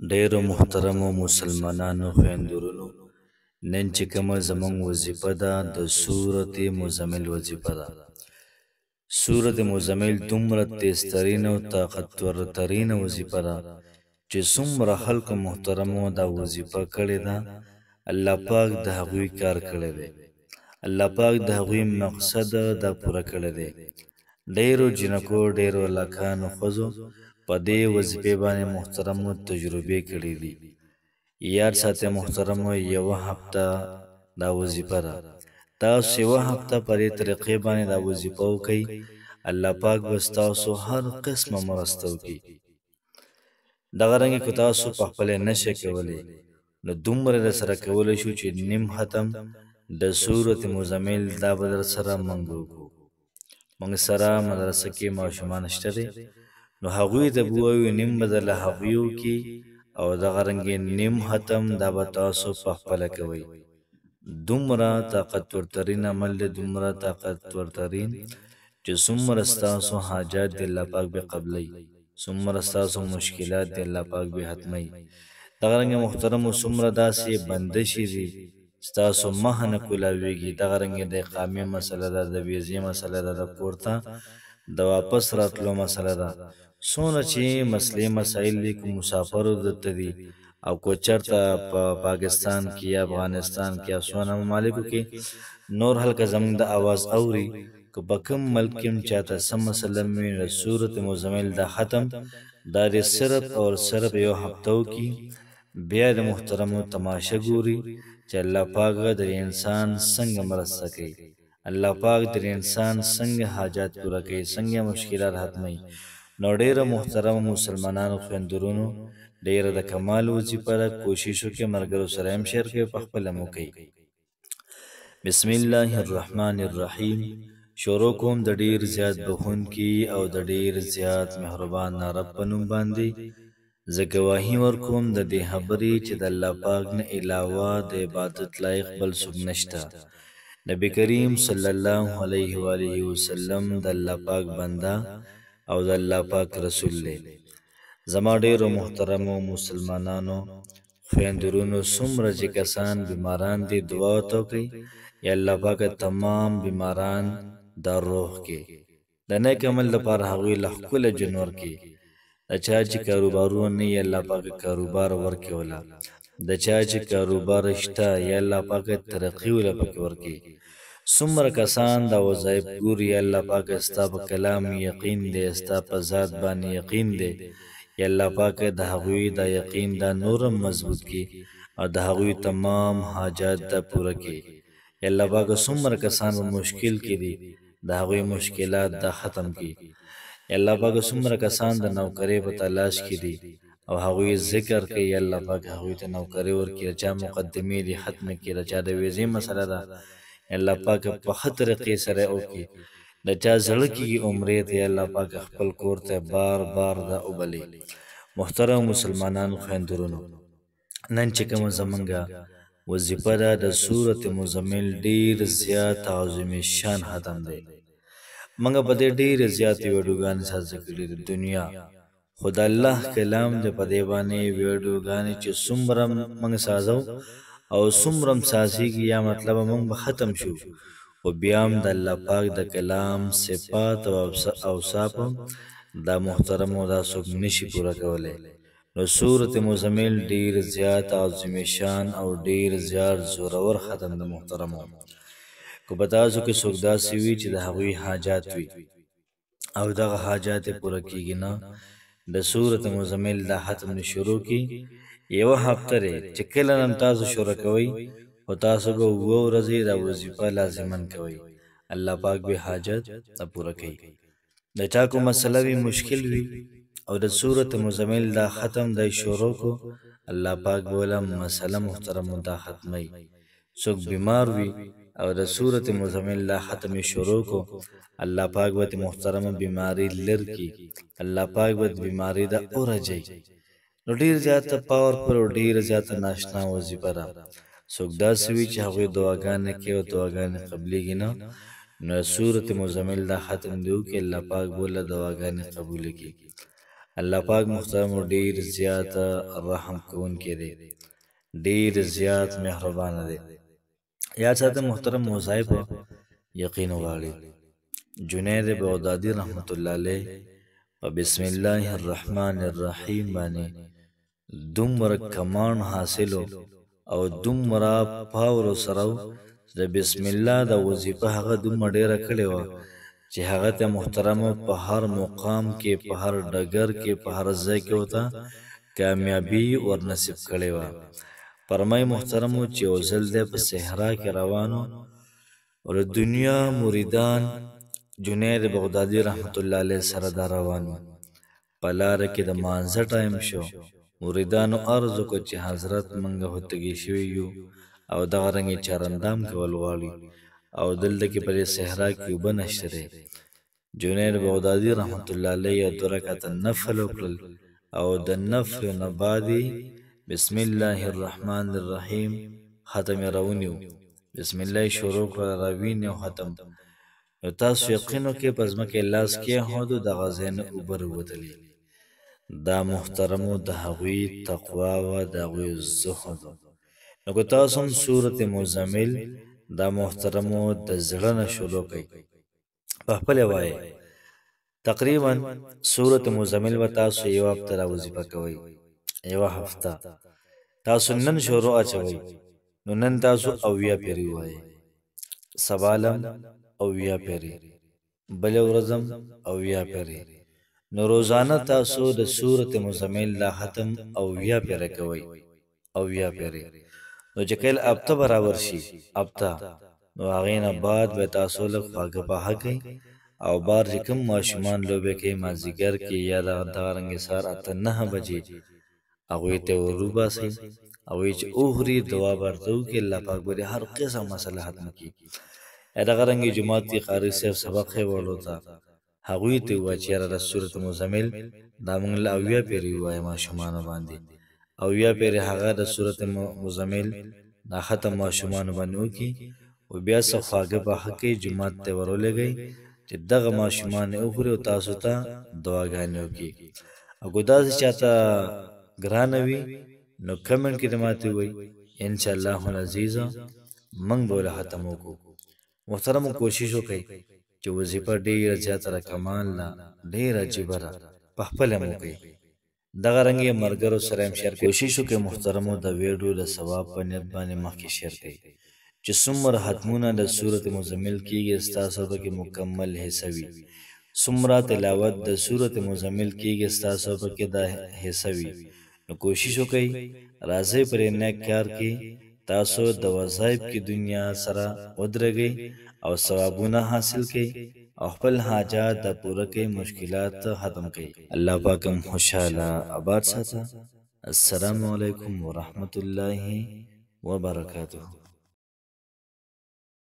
ډیرو محترمو مسلمانانو خویندورونو، نن چې کومه زموږ وظیفه ده د سورت مزمل وظیفه ده. سورت مزمل دومره تیزترین او طاقتورترین وظیفه ده چې څومره خلکو محترمو دا وظیفه کړې ده، الله پاک د هغوی کار کړی دی. الله پاک د هغوی مقصد دا پوره کړی دی. ډیرو جنکو، ډیرو لکانو ښځو په دې وظیفې باندې محترمو تجربې کړي دي. یاد ساتئ محترمو، یوه هفته دا وظیفه ده. تاسو یوه هفته په دې طریقې باندې دا وظیفه وکئ، الله پاک به ستاسو هر قسمه مرسته وکړي. دغه رنګې که تاسو په خپله نشئ کولی، نو دومره در سره کولی شو چې نیم ختم د سورت مزمل دا به در سره موږ وکړو. موږ سره مدرسه کې ماشومان شته دی، نو هغوی ته به ووایو نیم به له هغوی وکړي، او دغه رنګې نیم ختم دا به تاسو په خپله کوئ. دومره طاقتورترین عمل دی، دومره طاقتورترین چې څومره ستاسو حاجات دی الله پاک به قبلوي، څومره ستاسو مشکلات دی الله پاک به ختموي. دغه رنګې محترمو څومره داسې بندشي دي ستاسو مخ نه کولاویږي. دغه رنګې د اقامې مسله ده، د ویزې مسله ده، د کور ته د واپس راتلو مسله ده. څونه چې مسلې مسایل دي، که مسافرو دلته دي او که چېرته په پاکستان کې یا افغانستان کې یا څونه ممالکو کې نور هلکه زموږ د اواز اوري، که په کوم ملک کې هم چاته څه مسله وي، د سورت مزمل دا ختم دا دې صرف او صرف یو هفته وکړي. بیا د محترمو تماشه ګوري چې الله پاک د انسان څنګه مرسته کوي، الله پاک د انسان څنګه حاجات پوره کوي، څنګه مشکلات ختموي. نو ډیره محترم مسلمانانو خویندورونو، ډیره د کمال وظیفه ده. کوشش وکړئ ملګرو سره هم شیر کړئ، په خپله هم وکړئ. بسم الله الرحمن الرحیم. شروع کوم د ډیر زیات بخښونکي او د ډیر زیات مهربان رب په نوم باندې. زه ګواهي ورکوم د دې خبرې چې د الله پاک نه علاوه د عبادت لایق بل څوک نشته. نبی کریم صلی الله علیه و آله وسلم د الله پاک بنده او د الله پاک رسول دی. زما ډیرو محترمو مسلمانانو خویندورونو، څومره چې کسان بیماران دي دعا ورته وکړئ، یا الله پاک تمام بیماران دا روغ کړي، د نیک عمل لپاره هغوی له ښکلی ژوند ورکړي. د چا چې کاروبارونه نه وي الله پاک کاروبار ورکړي وله، د چا چې کاروبار شته یا الله پاک ترقي وله پکې ورکړي. څومره کسان دا وظایف ګوري، یا الله پاک ستا په کلام یقین دی، ستا په ذات باندې یقین دی، یا الله پاک د هغوی دا یقین دا نورم مضبوط کړي او د هغوی تمام حاجات دا پوره کړي. یا الله پاک څومره کسان په مشکل کې دي د هغوی مشکلات دا ختم کړي. یا الله پاک څومره کسان د نوکرۍ په تلاش کې دي او هغوی ذکر کوي، یا الله پاک هغوی ته نوکرۍ ورکړي، د چا مقدمې دي ختمې کړي، د چا د ویزې مسله ده الله پاک په ښه طریقې سره وکړي، د چا زړه کېږي عمرې ته یا الله پاک خپل کور ته بار بار دا وبلي. محترم مسلمانانو خویندورونو، نن چې کومه زمونږه وظیفه ده د سورت مزمل ډیر زیات عظیم شان ختم دی. موږ په دې ډېرې زیاتې ویډیوګانې سازي کړي د دنیا، خو د الله کلام دی په دې باندې ویډیوګانې چې څومره موږ سازو او څومره هم سازېږي، یا مطلب موږ به ختم شو، خو بیا هم د الله پاک د کلام صفات او اوصاف دا محترمو دا څوک نشي پوره کولی. نو سورت مزمل ډیر زیات عظیم شان او ډیر زیات زورور ختم د محترمو. که په تاسو کې څوک داسې وي چې د هغوی حاجات وي او دغه حاجات یې پوره کېږي نه، د سورت مزمل دا ختم نه شروع کړي. یوه هفته دی چې کله هم تاسو شروع کوئ، خو تاسو به 7 ورځې دا وظیفه لازماً کوئ، الله پاک به حاجت دا پوره کوي. د چا کوم مسله وي، مشکل وي، او د سورت مزمل دا ختم دی شروع کو، الله پاک بوله مسله محترمو دا ختموي. څوک بیمار وي او د سورت مزمل لا ختم شروع کو، الله پاک به محترم بیماری لر کی، الله پاک به بیماری دا اورجي. نو ډیر زیاته پاورفل او ډیر زیاته ناشنا وظیفه ده. څوک داسې وي چې هغوی دعاګانې کوي او دعاګانې قبلیږي نه، نو سورت مزمل دا ختم دی وکړي، الله پاک بوله دعاګانې قبولې کړي. الله پاک محترم ډیر زیات رحم کوونکی دی، ډیر زیات مهربان دی. یا ساته محترم مصاحب یقین غواړي جنید بغدادي رحمت الله علیه په بسم الله الرحمن الرحیم باندې دومره کمان حاصلو او دومره پاور سره د بسم الله د وظیفه هغه دومره ډیره کړې وه چې هغه ته محترم په هر مقام کې، په هر ډګر کې، په هر ځای کې ورته کامیابي ورنصیب کړې وه. فرمای محترمو چې یو ځل دی په صحرا کې روانو او د دنیا مریدان جنید بغدادي رحمت الله علیه سره دا روانو. په لاره کې د مانځه ټایم شو. مریدانو عرض وکړ چې حضرت موږ هوتږي شوي یو او دغه رنګې چارندام کول غواړي او دلته کې په دې صحرا کې اوبه نشته دی. جنید بغدادي رحمت الله علیه 2 رکعته نفل وکړل او د نفل نه بعد بسم الله الرحمن الرحیم ختم یې راونیو. بسم الله شروع کړه، راوینې او ختم. نو تاسو یقین وکړئ په ځمکې لاس کېښودو دغه ځای نه اوبه راوتلې. دا محترمو د هغوی تقوا وه، د هغوی زهد. نو که تاسو هم صورت مزمل دا محترمو د زړه نه شروع کړئ، په خپله وایئ. تقریبا صورت مزمل به تاسو یوه هفته را وظیفه کوئ، یوه هفته. تاسو نن شروع اچوئ نو نن تاسو 80 پیرې ووایئ، سبالم 80 پیرې، بلې ورځم 80 پیرې. نو روزانه تاسو د صورت مزمل لا ختم 80 پیرې کوئ، 80 پیرې. نو چې کله هفته برابر شي، هفته، نو هغې نه بعد به تاسو لږ خواږه پاخه کوئ او بار چې کوم ماشومان لوبې کوي مازدیګر کې یا دغه رنګې سهار 8-9 بجې هغوی ته ور وباسئ. هغوی چې وخوري دعا به ورته وکړي، الله پاک به هر قسم مسله ختم کړي. یا دغه رنګې جومات کې قاري صاحب سبق ښیولو ته هغوی ته ووایه چې یاره د صورت مزمل دا موږ له 80 پیرې ووایه ماشومانو باندې. 80 پیرې هغه د صورت مزمل دا ختم ماشومانو باندې وکړي او بیا څه خواږه پاخه کوي، جومات ته ور ولېږئ چې دغه ماشومان یې وخوري او تاسو ته دعاګانې وکړي. او که داسې چاته ګرانه وي نو کمنټ کې دې ماته ووایي، انشاءالله العزیز موږ به ولې ختم وکړو. محترمو کوشش وکړئ چې وظیفه ډېره زیاته ده، کمال ده، ډېره عجیبه ده، په خپله هم وکړئ. دغه رنګې ملګرو سره هم شیر کړئ. کوشش وکړئ محترمو د ویډیو د ثواب په نیت باندې مخکې شیر کړئ چې څومره ختمونه د صورت مزمل کېږي ستاسو پکې مکمل حصه وي، څومره تلاوت د صورت مزمل کېږي ستاسو پکې دا حصه وي. نو کوشش وکړئ راځئ پرې نیک کار کې تاسو د وظایف کې دنیا سره ودرېږئ او ثوابونه حاصل کړئ او خپل حاجات د پوره کړئ، مشکلات ختم کړئ. الله پاک هم خوشحاله آباد ساته. السلام علیکم ورحمت الله وبرکاته.